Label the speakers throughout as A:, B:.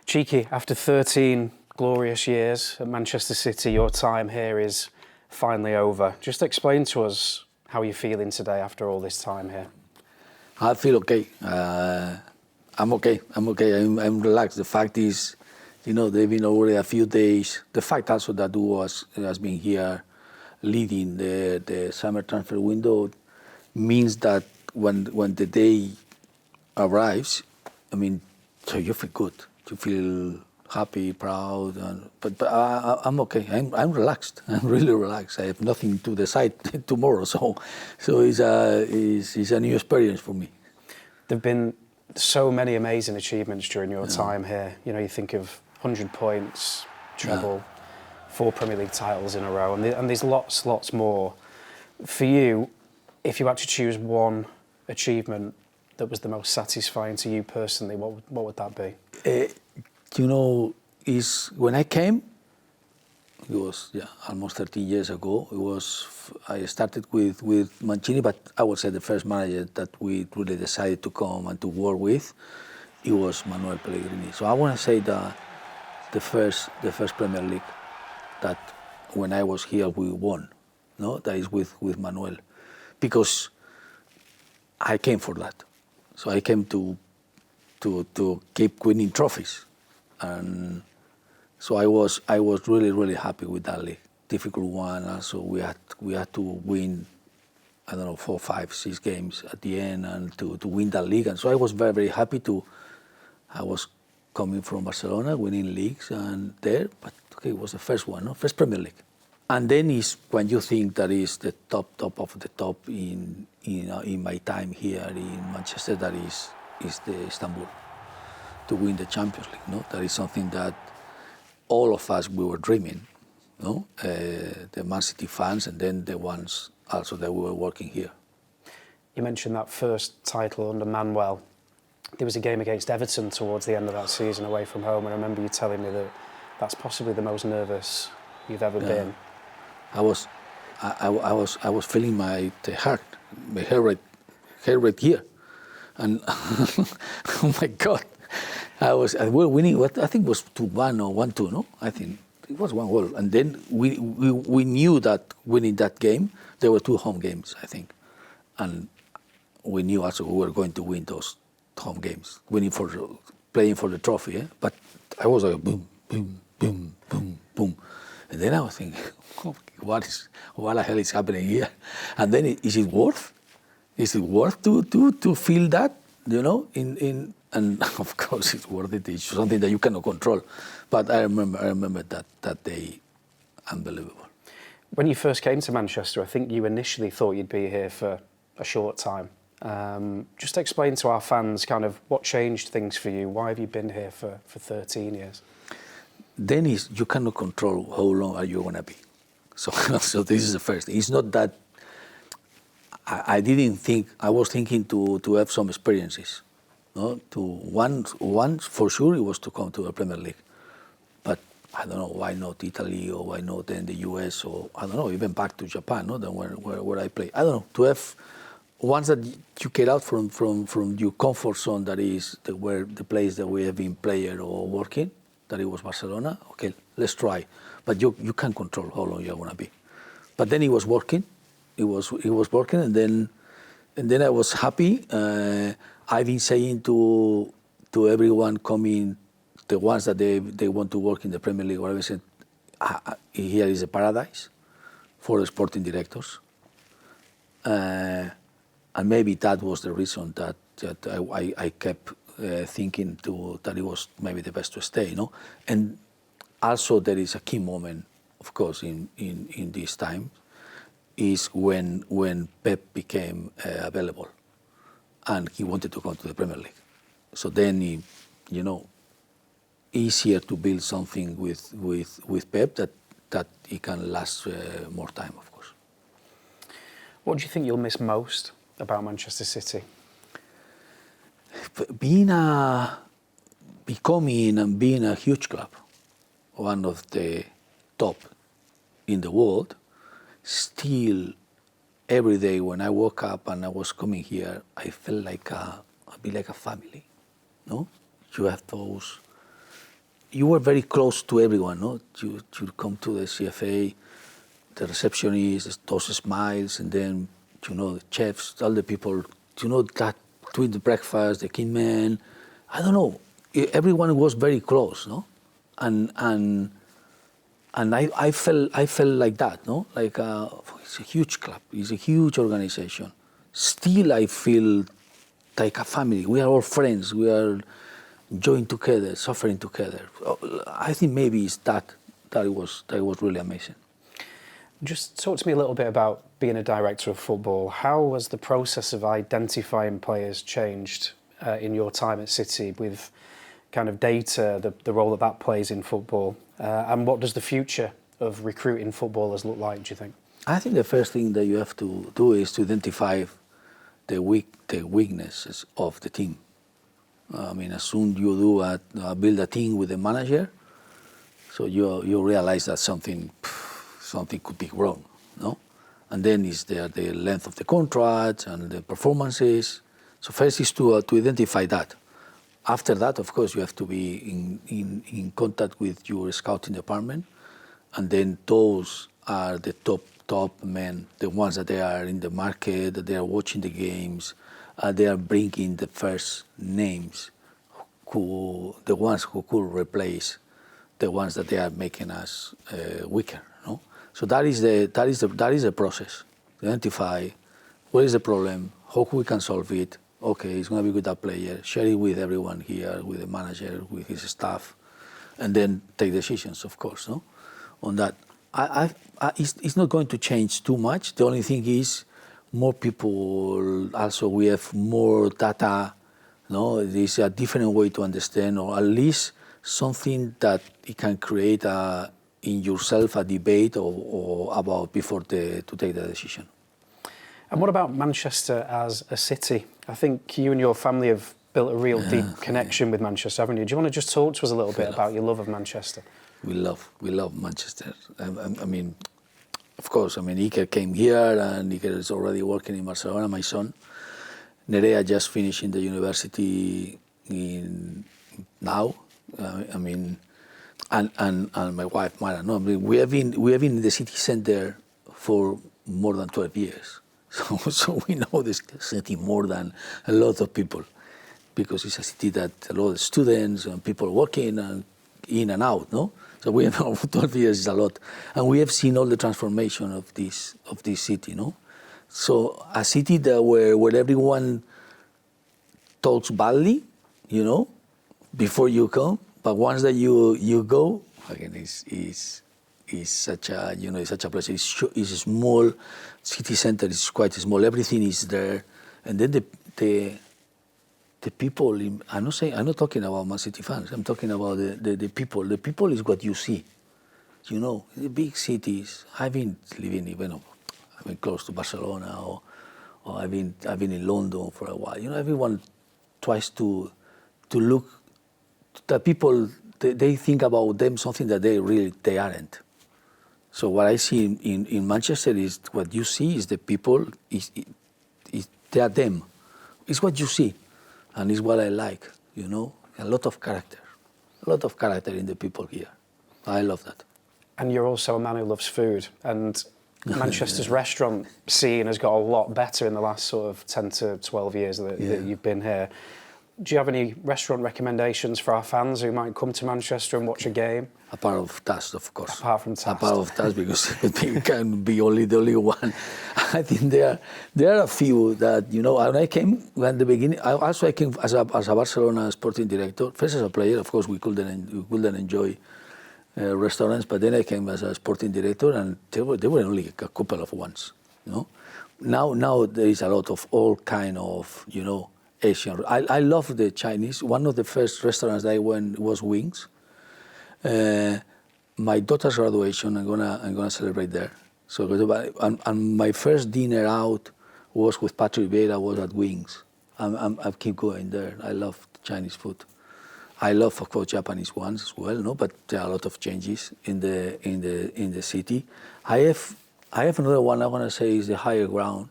A: Txiki, after 13 glorious years at Manchester City, your time here is finally over. Just explain to us how you're feeling today after all this time here.
B: I feel okay. I'm okay. I'm relaxed. The fact is, they've been already a few days. The fact also that Hugo has been here leading the summer transfer window means that when the day arrives, so you feel good. You feel happy, proud, but I'm okay. I'm relaxed. I'm really relaxed. I have nothing to decide tomorrow, so it's a new experience for me.
A: There've been so many amazing achievements during your time here. You think of 100 points, treble, 4 Premier League titles in a row, and there's lots more. For you, if you had to choose one achievement that was the most satisfying to you personally, what would that be?
B: Is when I came, it was almost 13 years ago. I started with Mancini, but I would say the first manager that we really decided to come and to work with, it was Manuel Pellegrini. So I want to say that the first Premier League that when I was here we won, that is with Manuel, because I came for that. So I came to keep winning trophies, and so I was really, really happy with that league. Difficult one. Also, we had to win, 4, 5, 6 games at the end, and to win that league. And so I was very, very happy I was coming from Barcelona, winning leagues, and there. But okay, it was the first one, first Premier League. And then is when you think that is the top of the top in my time here in Manchester. That is the Istanbul, to win the Champions League. That is something that all of us, we were dreaming, the Man City fans, and then the ones also that we were working here.
A: You mentioned that first title under Manuel. There was a game against Everton towards the end of that season away from home, and I remember you telling me that that's possibly the most nervous you've ever been.
B: I was feeling my heart rate here, and oh my God. We were winning. What I think was 2-1 or 1-2. No, I think it was 1 goal. And then we knew that winning that game, there were 2 home games, I think, and we knew also we were going to win those home games, playing for the trophy. But I was like boom, boom, boom, boom, boom, and then I was thinking, what the hell is happening here? And then is it worth to feel that? And of course it's worth it. It's something that you cannot control. But I remember that day, unbelievable.
A: When you first came to Manchester, I think you initially thought you'd be here for a short time. Just explain to our fans kind of what changed things for you. Why have you been here for 13 years?
B: Then you cannot control how long are you going to be. So this is the first thing. It's not that I didn't think. I was thinking to have some experiences. Once for sure it was to come to the Premier League, but I don't know why not Italy, or why not then the US, or I don't know, even back to Japan, than where I play. I don't know, to have once that you get out from your comfort zone, that is where the place that we have been playing or working, that it was Barcelona. Okay, let's try, but you can't control how long you're gonna be. But then it was working, it was working, and then I was happy. I've been saying to everyone coming, the ones that they want to work in the Premier League, whatever, said, here is a paradise for the sporting directors. And maybe that was the reason that I kept thinking that it was maybe the best to stay, And also there is a key moment, of course, in this time, is when Pep became available. And he wanted to come to the Premier League. So then, easier to build something with Pep that it can last more time, of course.
A: What do you think you'll miss most about Manchester City?
B: Becoming and being a huge club, one of the top in the world, still every day when I woke up and I was coming here, I felt like a bit like a family, You have those you were very close to everyone, no? You come to the CFA, the receptionist, those smiles, and then, the chefs, all the people, that doing the breakfast, the kingman, I don't know, everyone was very close, no? And I felt like that, no? Like, it's a huge club, it's a huge organization. Still, I feel like a family. We are all friends. We are enjoying together, suffering together. I think maybe it's that it was really amazing.
A: Just talk to me a little bit about being a director of football. How has the process of identifying players changed in your time at City with kind of data, the role that plays in football? And what does the future of recruiting footballers look like, do you think? I
B: think the first thing that you have to do is to identify the weaknesses of the team. I mean, as soon you do build a team with the manager, so you realize that something could be wrong, no? And then is there the length of the contract and the performances. So first is to identify that. After that, of course, you have to be in contact with your scouting department, and then those are the top men, the ones that they are in the market, that they are watching the games, they are bringing the first names, the ones who could replace the ones that they are making us weaker. No, so that is the process. Identify what is the problem, how we can solve it. Okay, it's going to be with that player. Share it with everyone here, with the manager, with his staff, and then take decisions, of course. No, on that. It's not going to change too much. The only thing is more people. Also, we have more data. No, there's a different way to understand, or at least something that it can create in yourself a debate or about before to take the decision.
A: And what about Manchester as a city? I think you and your family have built a real deep connection with Manchester, haven't you? Do you want to just talk to us a little bit about your love of Manchester? We love
B: Manchester. I mean, of course, Iker came here and Iker is already working in Barcelona, my son. Nerea just finished in the university now. And my wife, Mara. No, we have been in the city center for more than 12 years. So we know this city more than a lot of people, because it's a city that a lot of students and people working and in and out, no? So we have 12 years is a lot, and we have seen all the transformation of this city, no? So a city where everyone talks badly, before you come, but once that you go, again, is such a it's such a place. It's a small city center. It's quite small. Everything is there, and then the people. I'm not talking about Man City fans. I'm talking about the people. The people is what you see. In the big cities. I've been living I've been close to Barcelona, or I've been in London for a while. Everyone tries to look. The people they think about them something that they aren't. So what I see in Manchester is what you see is the people. They are them. It's what you see. And it's what I like, a lot of character in the people here. I love that. And you're also a man who loves food, and Manchester's restaurant scene has got a lot better in the last sort of 10 to 12 years that you've been here. Do you have any restaurant recommendations for our fans who might come to Manchester and watch a game? Apart of Task, of course. Apart from Task, because it can be the only one. I think there are a few that, when I came at the beginning, I came as a Barcelona sporting director. First as a player, of course, we couldn't enjoy restaurants, but then I came as a sporting director, and there were only a couple of ones, Now there is a lot of all kind of, Asian. I love the Chinese. One of the first restaurants that I went was Wings. My daughter's graduation, I'm gonna celebrate there. So, and my first dinner out was with Patrick Vieira, was at Wings. I keep going there. I love Chinese food. I love, of course, Japanese ones as well, but there are a lot of changes in the city. I have another one I want to say is the Higher Ground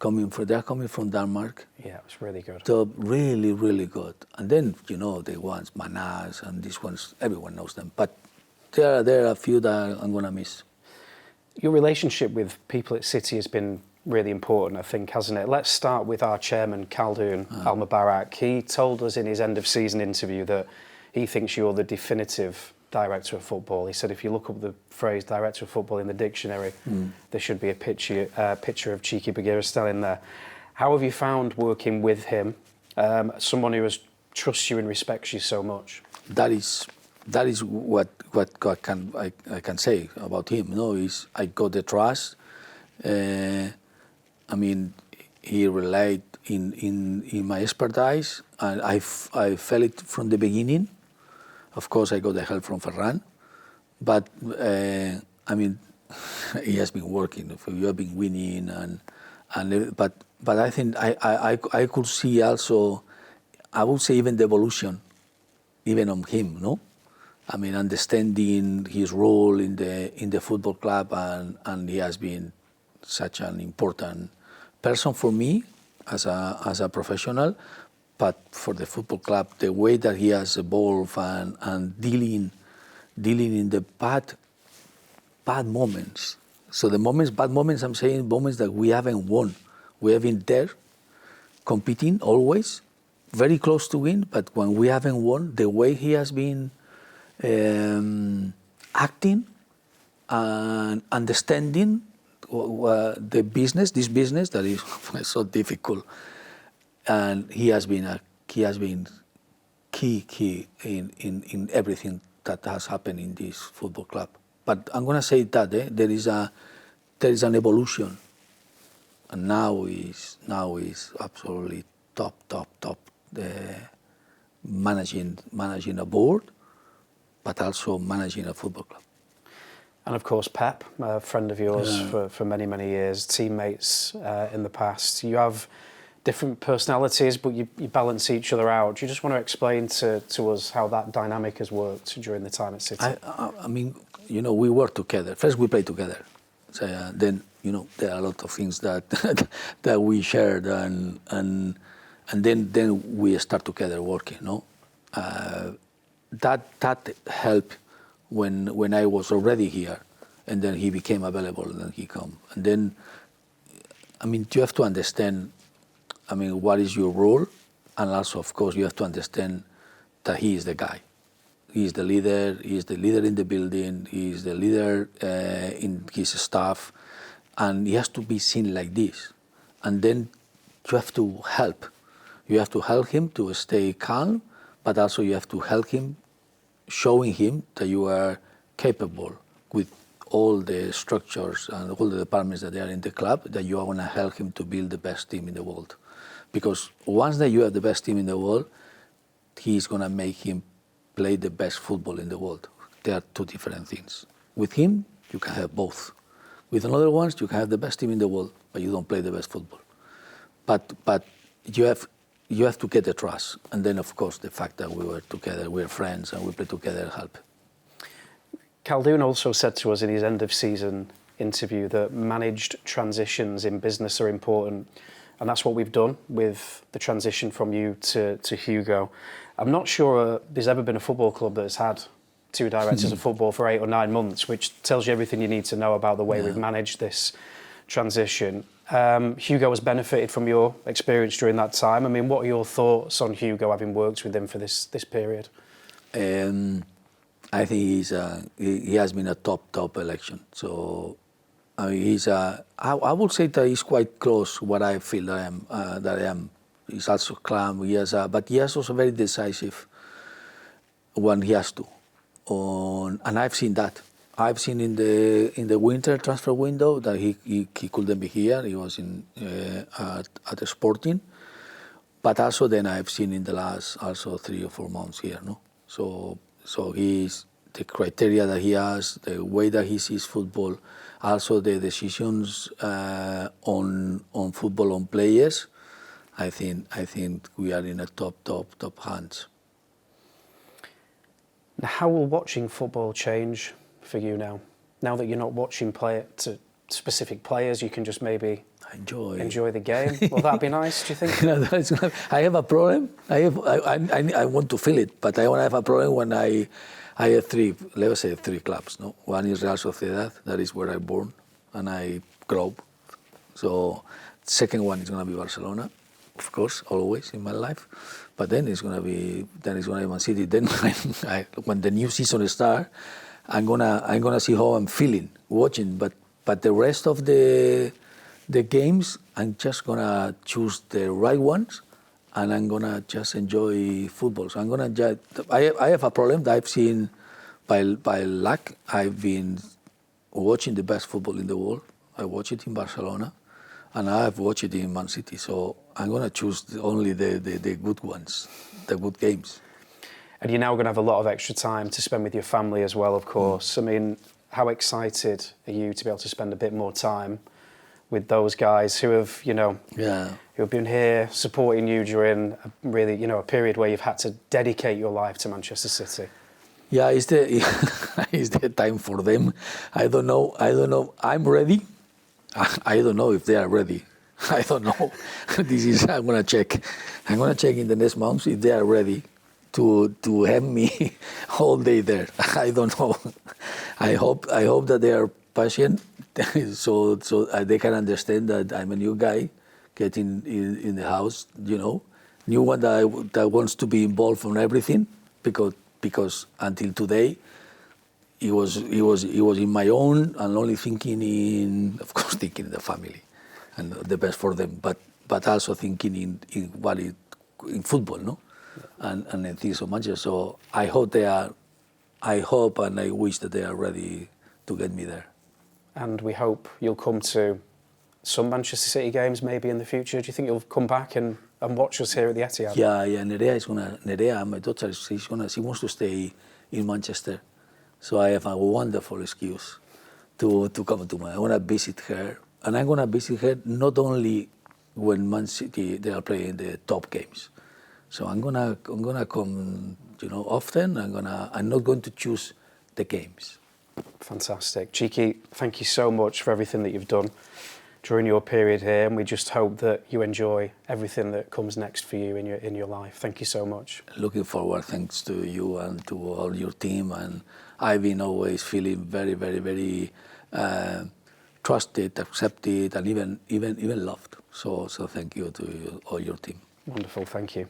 B: They're coming from Denmark.
A: Yeah, it was really good.
B: So really, really good. And then, the ones, Manas and these ones, everyone knows them. But there are a few that I'm going to miss.
A: Your relationship with people at City has been really important, I think, hasn't it? Let's start with our chairman, Khaldoon Al-Mubarak. He told us in his end-of-season interview that he thinks you're the definitive director of football. He said if you look up the phrase director of football in the dictionary, there should be a picture of Txiki Begiristain in there. How have you found working with him, someone who trusts you and respects you so much?
B: That is what I can say about him. Is I got the trust. He relied in my expertise, and I felt it from the beginning. Of course, I got the help from Ferran, but he has been working. You have been winning, but I think I could see also, I would say even the evolution, even on him, no? Understanding his role in the football club, and he has been such an important person for me as a professional, but for the football club, the way that he has evolved and dealing in the bad moments. So bad moments, I'm saying moments that we haven't won. We have been there, competing always, very close to win, but when we haven't won, the way he has been acting and understanding this business that is so difficult, and he has been key in everything that has happened in this football club. But I'm going to say that there is an evolution, and now is absolutely top. Managing a board, but also managing a football club.
A: And of course, Pep, a friend of yours for many, many years, teammates in the past. You have different personalities, but you balance each other out. Do you just want to explain to us how that dynamic has worked during the time at City?
B: We work together. First, we play together. So, then, there are a lot of things that that we shared, and then we start together working. That helped when I was already here, and then he became available, and then he come. And then, you have to understand, what is your role, and also, of course, you have to understand that he is the guy. He is the leader. He is the leader in the building. He is the leader in his staff, and he has to be seen like this. And then you have to help. You have to help him to stay calm, but also you have to help him, showing him that you are capable with all the structures and all the departments that are in the club, that you are going to help him to build the best team in the world. Because once that you have the best team in the world, he's going to make him play the best football in the world. They are two different things. With him, you can have both. With another ones, you can have the best team in the world, but you don't play the best football. But you have to get the trust. And then, of course, the fact that we were together, we're friends, and we play together help.
A: Khaldoon also said to us in his end-of-season interview that managed transitions in business are important. And that's what we've done with the transition from you to Hugo. I'm not sure there's ever been a football club that's had two directors of football for 8 or 9 months, which tells you everything you need to know about the way we've managed this transition. Hugo has benefited from your experience during that time. What are your thoughts on Hugo, having worked with him for this period?
B: I think he has been a top election. So I would say that he's quite close what I feel that I am. He's also calm. But he is also very decisive when he has to. And I've seen that. I've seen in the winter transfer window that he couldn't be here. He was at the Sporting. But also then I've seen in the last also 3 or 4 months here. No, so he's the criteria that he has, the way that he sees football, also the decisions on football, on players. I think we are in a top hands.
A: Now, how will watching football change for you now? Now that you're not watching specific players, you can just maybe Enjoy the game. Will that be nice, do you think?
B: I have a problem. I want to feel it, but I have a problem when I have three clubs. No, one is Real Sociedad, that is where I born and I grow up. So, second one is gonna be Barcelona, of course, always in my life. But then it's gonna be Man City. Then when the new season starts, I'm gonna see how I'm feeling watching. But the rest of the games, I'm just gonna choose the right ones, and I'm gonna just enjoy football. So I have a problem that I've seen by luck. I've been watching the best football in the world. I watch it in Barcelona, and I've watched it in Man City. So I'm gonna choose only the good ones, the good games.
A: And you're now going to have a lot of extra time to spend with your family as well, of course. I mean, how excited are you to be able to spend a bit more time with those guys who have, who have been here supporting you during a really, a period where you've had to dedicate your life to Manchester City?
B: Yeah, it's the time for them. I don't know. I'm ready. I don't know if they are ready. I don't know. I'm gonna check. I'm gonna check in the next months if they are ready to have me all day there. I don't know. I hope that they are patient, so they can understand that I'm a new guy, getting in the house. New one that wants to be involved in everything, because until today, it was in my own and only thinking in the family, and the best for them, but also thinking in football, no. And things of Manchester. So I hope and I wish that they are ready to get me there.
A: And we hope you'll come to some Manchester City games maybe in the future. Do you think you'll come back and watch us here at the Etihad?
B: Yeah. Nerea, my daughter, she wants to stay in Manchester. So I have a wonderful excuse to come to I want to visit her. And I'm going to visit her not only when Man City, they are playing the top games. So I'm gonna come, often. I'm not going to choose the games.
A: Fantastic, Txiki. Thank you so much for everything that you've done during your period here, and we just hope that you enjoy everything that comes next for you in your life. Thank you so much.
B: Looking forward, thanks to you and to all your team, and I've been always feeling very, very, very trusted, accepted, and even loved. So thank you to all your team.
A: Wonderful, thank you.